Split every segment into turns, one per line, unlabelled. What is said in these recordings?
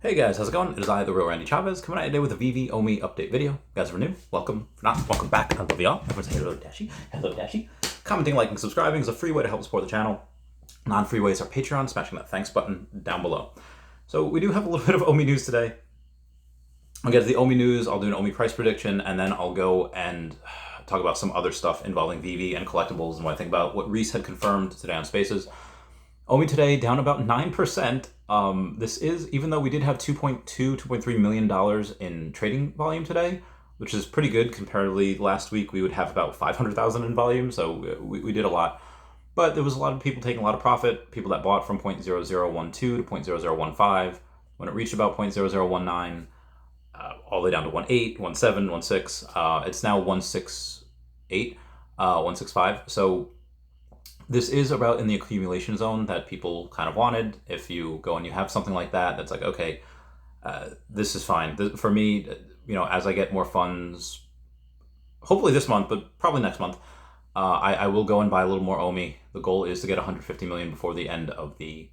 Hey guys, how's it going? It is I, the real Randy Chavez, coming at you today with a VV OMI update video. Guys, if you're new, welcome. If not, welcome back. I love y'all. Everyone say hello, Dashi. Hello, Dashi. Commenting, liking, subscribing is a free way to help support the channel. Non-free ways are Patreon, smashing that thanks button down below. So we do have a little bit of OMI news today. I'll get to the OMI news, I'll do an OMI price prediction, and then I'll go and talk about some other stuff involving VV and collectibles and what I think about what Reese had confirmed today on Spaces. OMI today down about 9%. This is, even though we did have $2.3 million in trading volume today, which is pretty good comparatively. Last week we would have about 500,000 in volume, so we did a lot. But there was a lot of people taking a lot of profit, people that bought from 0.0012 to 0.0015. When it reached about 0.0019, all the way down to 1.8, 1.7, 1.6. It's now 1.68, 1.65. So this is about in the accumulation zone that people kind of wanted. If you go and you have something like that, that's like, okay, this is fine. For me, as I get more funds, hopefully this month, but probably next month, I will go and buy a little more OMI. The goal is to get 150 million before the end of the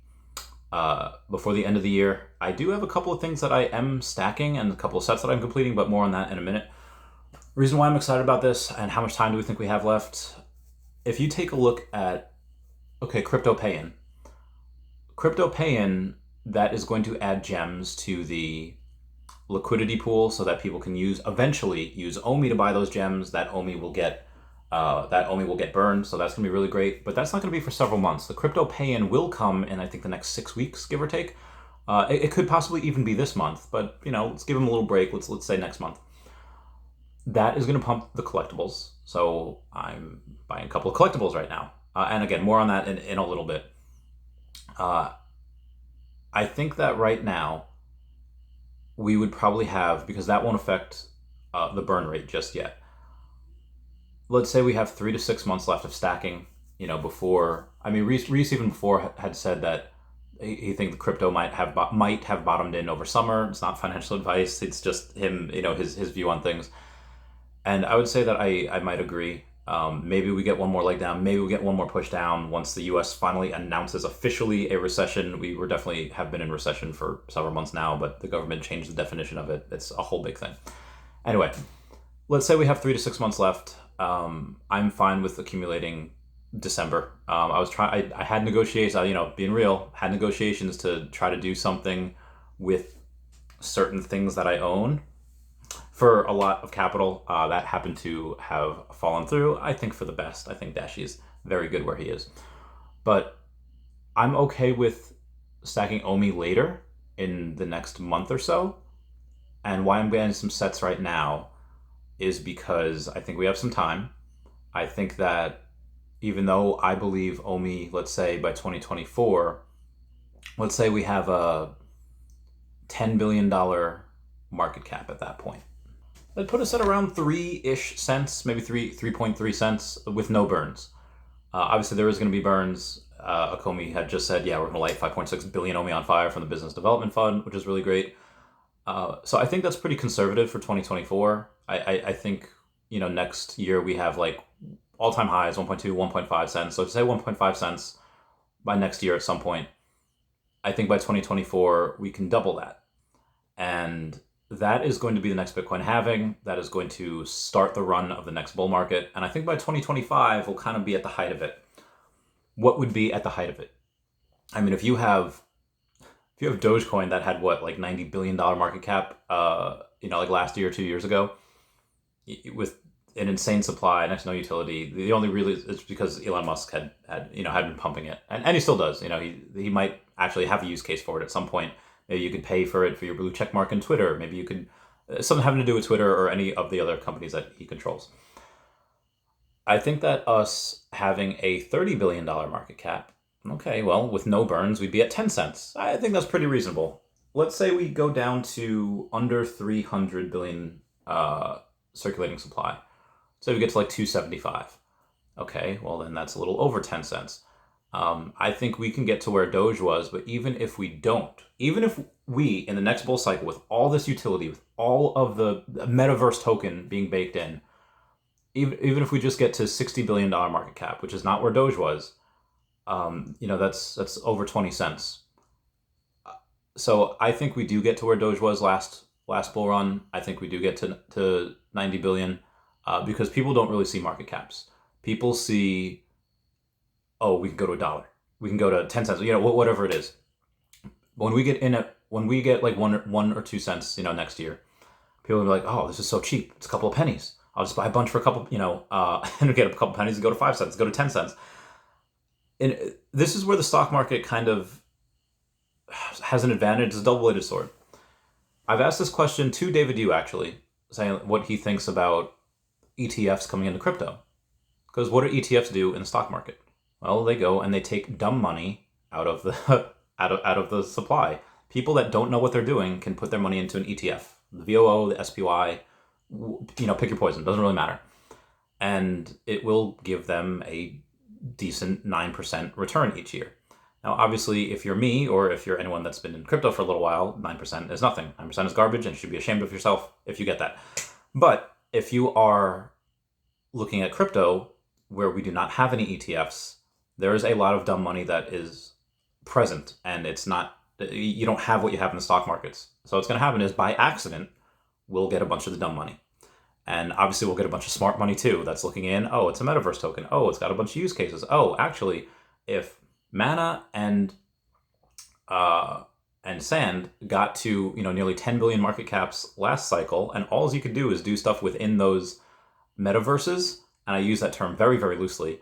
year. I do have a couple of things that I am stacking and a couple of sets that I'm completing, but more on that in a minute. Reason why I'm excited about this and how much time do we think we have left? If you take a look at, crypto pay-in. Crypto pay-in, that is going to add gems to the liquidity pool so that people can eventually use OMI to buy those gems. That OMI will get burned, so that's going to be really great. But that's not going to be for several months. The crypto pay-in will come in, I think, the next 6 weeks, give or take. It could possibly even be this month, but let's give them a little break. Let's say next month. That is going to pump the collectibles. So I'm buying a couple of collectibles right now. And again, more on that in a little bit. I think that right now we would probably have, because that won't affect the burn rate just yet. Let's say we have 3 to 6 months left of stacking, before, Reese even before had said that he thinks the crypto might have bottomed in over summer. It's not financial advice. It's just him, his view on things. And I would say that I might agree. Maybe we get one more leg down. Maybe we get one more push down once the U.S. finally announces officially a recession. We have been in recession for several months now, but the government changed the definition of it. It's a whole big thing. Anyway, let's say we have 3 to 6 months left. I'm fine with accumulating December. I had negotiations, being real, had negotiations to try to do something with certain things that I own for a lot of capital. That happened to have fallen through, I think, for the best. I think Dashi's very good where he is. But I'm okay with stacking OMI later in the next month or so. And why I'm getting some sets right now is because I think we have some time. I think that even though I believe OMI, let's say by 2024, let's say we have a $10 billion market cap at that point. That'd put us at around 3-ish cents, maybe 3.3 cents with no burns. Obviously, there is going to be burns. Akomi had just said, we're going to light 5.6 billion OMI on fire from the Business Development Fund, which is really great. So I think that's pretty conservative for 2024. I think, next year we have like all-time highs, 1.2, 1.5 cents. So to say 1.5 cents by next year at some point, I think by 2024 we can double that. And that is going to be the next Bitcoin halving. That is going to start the run of the next bull market. And I think by 2025, we'll kind of be at the height of it. What would be at the height of it? If you have Dogecoin that had like $90 billion market cap, like last year or 2 years ago, with an insane supply, next to no utility. The only really, it's because Elon Musk had been pumping it. And he still does. He might actually have a use case for it at some point. Maybe you could pay for it for your blue check mark in Twitter. Maybe you could, something having to do with Twitter or any of the other companies that he controls. I think that us having a $30 billion market cap, with no burns, we'd be at 10 cents. I think that's pretty reasonable. Let's say we go down to under 300 billion circulating supply. So we get to like 275. Then that's a little over 10 cents. I think we can get to where Doge was, but even if we don't, even if we, in the next bull cycle, with all this utility, with all of the Metaverse token being baked in, even if we just get to $60 billion market cap, which is not where Doge was, that's over 20 cents. So I think we do get to where Doge was last bull run. I think we do get to 90 billion because people don't really see market caps. People see, oh, we can go to $1. We can go to 10 cents, whatever it is. When we get like 1 or 2 cents, next year, people will be like, oh, this is so cheap. It's a couple of pennies. I'll just buy a bunch for a couple, and get a couple pennies and go to 5 cents, go to 10 cents. And this is where the stock market kind of has an advantage. It's a double-bladed sword. I've asked this question to David Yu, actually, saying what he thinks about ETFs coming into crypto. Because what do ETFs do in the stock market? Well, they go and they take dumb money out of the out of the supply. People that don't know what they're doing can put their money into an ETF. The VOO, the SPY, pick your poison. Doesn't really matter. And it will give them a decent 9% return each year. Now, obviously, if you're me or if you're anyone that's been in crypto for a little while, 9% is nothing. 9% is garbage and you should be ashamed of yourself if you get that. But if you are looking at crypto where we do not have any ETFs, there is a lot of dumb money that is present, and you don't have what you have in the stock markets. So what's going to happen is, by accident, we'll get a bunch of the dumb money. And obviously we'll get a bunch of smart money too that's looking in, oh, it's a metaverse token. Oh, it's got a bunch of use cases. Oh, actually, if Mana and Sand got to nearly 10 billion market caps last cycle, and all you could do is do stuff within those metaverses, and I use that term very, very loosely.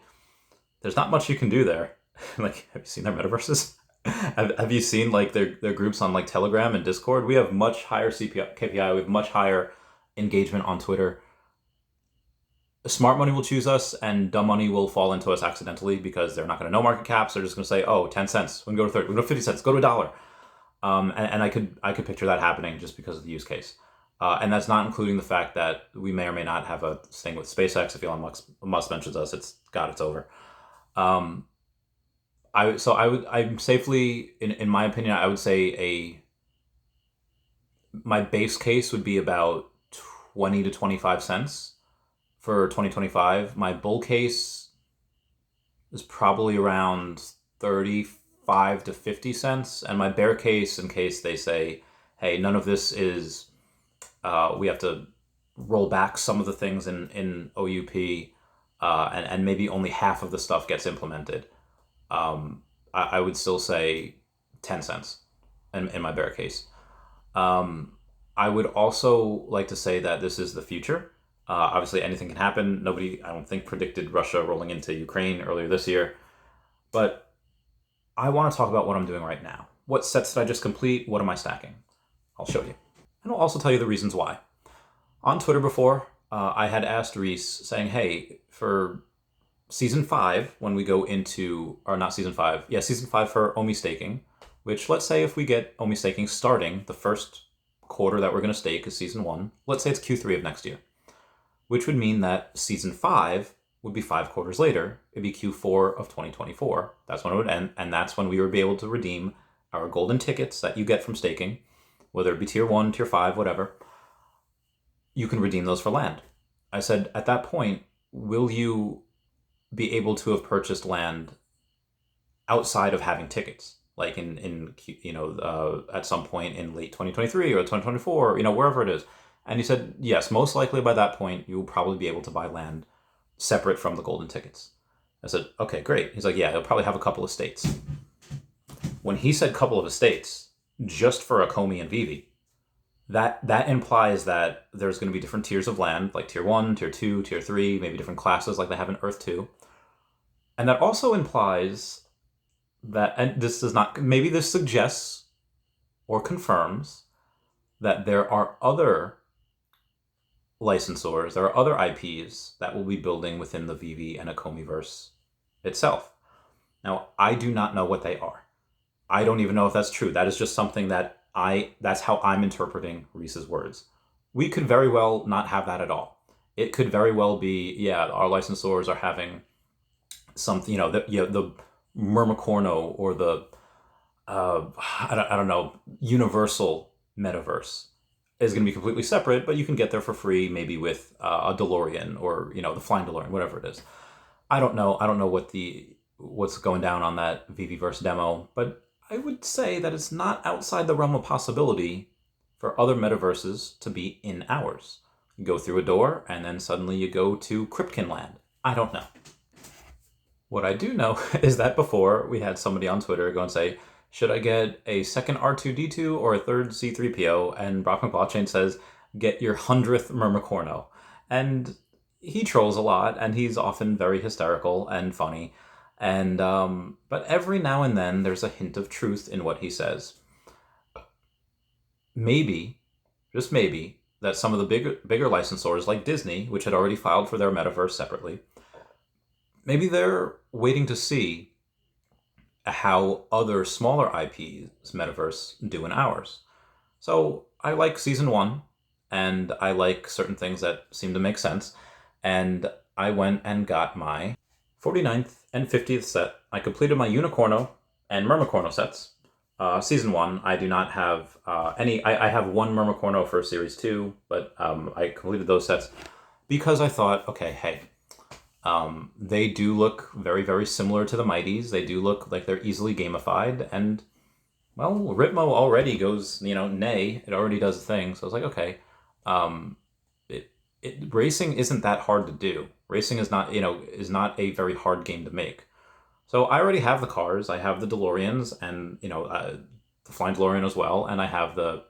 There's not much you can do there. Like, have you seen their metaverses? Have you seen like their groups on like Telegram and Discord? We have much higher KPI. We have much higher engagement on Twitter. Smart money will choose us, and dumb money will fall into us accidentally because they're not going to know market caps. They're just going to say, oh, 10 cents. We can go to 30. We can go to 50 cents. Go to $1. And I could picture that happening just because of the use case. And that's not including the fact that we may or may not have a thing with SpaceX. If Elon Musk mentions us, it's over. I'm safely, in my opinion, I would say my base case would be about 20 to 25 cents for 2025. My bull case is probably around 35 to 50 cents. And my bear case, in case they say, hey, none of this is, we have to roll back some of the things in OUP, and maybe only half of the stuff gets implemented. I would still say 10 cents in my bear case. I would also like to say that this is the future. Obviously, anything can happen. Nobody, I don't think, predicted Russia rolling into Ukraine earlier this year. But I want to talk about what I'm doing right now. What sets did I just complete? What am I stacking? I'll show you. And I'll also tell you the reasons why. On Twitter before, I had asked Reese, saying, hey, for season 5, when we go into, or not season 5, season 5 for OMI staking, which let's say if we get OMI staking starting the first quarter that we're going to stake is season 1, let's say it's Q3 of next year, which would mean that season 5 would be 5 quarters later. It'd be Q4 of 2024. That's when it would end, and that's when we would be able to redeem our golden tickets that you get from staking, whether it be tier 1, tier 5, whatever. You can redeem those for land. I said, at that point, will you be able to have purchased land outside of having tickets, like at some point in late 2023 or 2024, wherever it is? And he said, yes, most likely by that point, you will probably be able to buy land separate from the golden tickets. I said, okay, great. He's like, yeah, he'll probably have a couple of estates. When he said couple of estates, just for Akomi and Vivi, that implies that there's going to be different tiers of land, like tier 1, tier 2, tier 3, maybe different classes like they have in Earth 2. And that also implies that, and this does not, maybe this suggests or confirms that there are other licensors, there are other IPs that will be building within the Vivi and Akomiverse itself. Now, I do not know what they are. I don't even know if that's true. That is just something that's how I'm interpreting Reese's words. We could very well not have that at all. It could very well be, our licensors are having something, the Mermicorno or the, I don't know, Universal Metaverse is going to be completely separate, but you can get there for free, maybe with a DeLorean or, the Flying DeLorean, whatever it is. I don't know. I don't know what's going down on that Veveverse demo, but I would say that it's not outside the realm of possibility for other metaverses to be in ours. You go through a door, and then suddenly you go to Kripken Land. I don't know. What I do know is that before we had somebody on Twitter go and say, should I get a second R2-D2 or a third C-3PO? And Brock McBlockchain says, get your 100th Myrmicorno. And he trolls a lot, and he's often very hysterical and funny. And but every now and then there's a hint of truth in what he says. Maybe, just maybe, that some of the bigger licensors like Disney, which had already filed for their metaverse separately, maybe they're waiting to see how other smaller IPs metaverse do in ours. So I like season 1, and I like certain things that seem to make sense, and I went and got my 49th and 50th set. I completed my Unicorno and Myrmicorno sets. Season 1, I do not have any. I have one Myrmicorno for Series 2, but I completed those sets because I thought, okay, hey, they do look very, very similar to the Mighties. They do look like they're easily gamified, and well, Rhythmo already goes, nay, it already does a thing. So I was like, okay, racing isn't that hard to do. Racing is not, is not a very hard game to make. So I already have the cars. I have the DeLoreans, and the Flying DeLorean as well, and I have the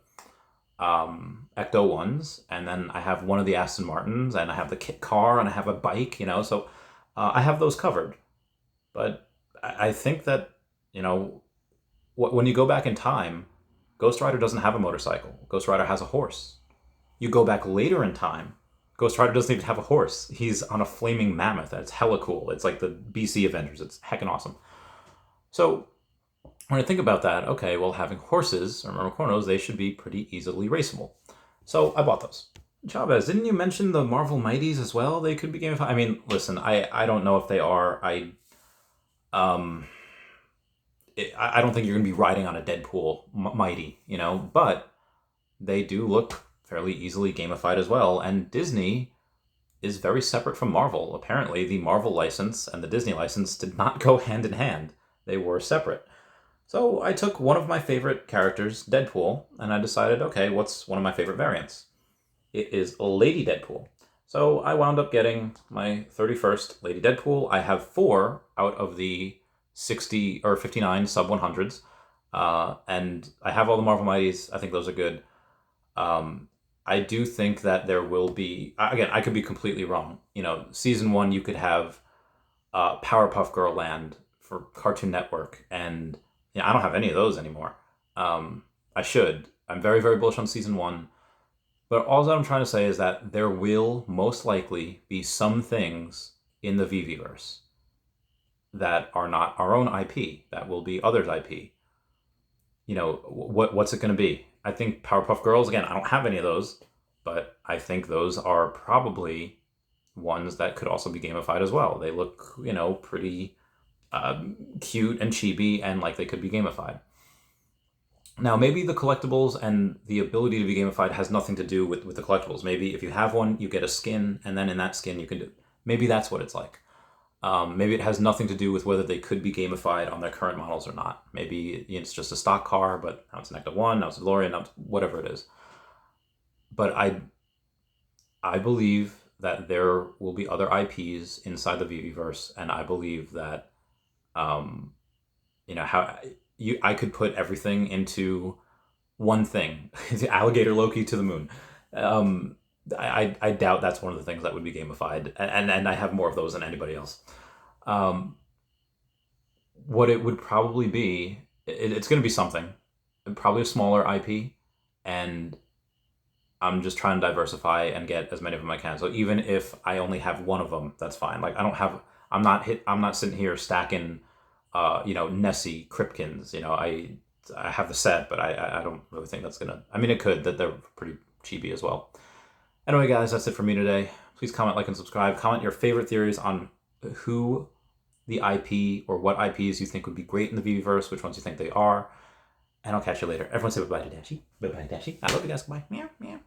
Ecto ones, and then I have one of the Aston Martins, and I have the kit car, and I have a bike. So I have those covered. But I think that when you go back in time, Ghost Rider doesn't have a motorcycle. Ghost Rider has a horse. You go back later in time, Ghost Rider doesn't even have a horse. He's on a flaming mammoth. That's hella cool. It's like the BC Avengers. It's heckin' awesome. So when I think about that, okay, well, having horses or Myrmicornos, they should be pretty easily raceable. So I bought those. Chavez, didn't you mention the Marvel Mighties as well? They could be gamified. I mean, listen, I don't know if they are. I don't think you're going to be riding on a Deadpool Mighty, but they do look fairly easily gamified as well. And Disney is very separate from Marvel. Apparently, the Marvel license and the Disney license did not go hand in hand. They were separate. So I took one of my favorite characters, Deadpool, and I decided, okay, what's one of my favorite variants? It is Lady Deadpool. So I wound up getting my 31st Lady Deadpool. I have 4 out of the 60 or 59 sub 100s. And I have all the Marvel Mighties. I think those are good. I do think that there will be, again, I could be completely wrong. Season 1, you could have Powerpuff Girl Land for Cartoon Network, and I don't have any of those anymore. I should. I'm very, very bullish on season 1. But all that I'm trying to say is that there will most likely be some things in the Veveverse that are not our own IP, that will be others' IP. What's it going to be? I think Powerpuff Girls, again, I don't have any of those, but I think those are probably ones that could also be gamified as well. They look, pretty cute and chibi, and like they could be gamified. Now, maybe the collectibles and the ability to be gamified has nothing to do with the collectibles. Maybe if you have one, you get a skin, and then in that skin you can do... Maybe that's what it's like. Maybe it has nothing to do with whether they could be gamified on their current models or not. Maybe it's just a stock car, but now it's an Ecto 1, now it's a DeLorean, now it's whatever it is. But I believe that there will be other IPs inside the Veveverse, and I believe that, I could put everything into one thing. Alligator Loki to the moon. I doubt that's one of the things that would be gamified, and I have more of those than anybody else. What it would probably be, it's going to be something, probably a smaller IP, and I'm just trying to diversify and get as many of them I can. So even if I only have one of them, that's fine. Like I'm not sitting here stacking, Nessie Kripkins. I have the set, but I don't really think that's gonna. I mean, it could. That they're pretty chibi as well. Anyway, guys, that's it for me today. Please comment, like, and subscribe. Comment your favorite theories on who the IP or what IPs you think would be great in the Veveverse, which ones you think they are. And I'll catch you later. Everyone say bye-bye to Dashi. Bye-bye, Dashi. I love you guys. Bye. Meow, meow.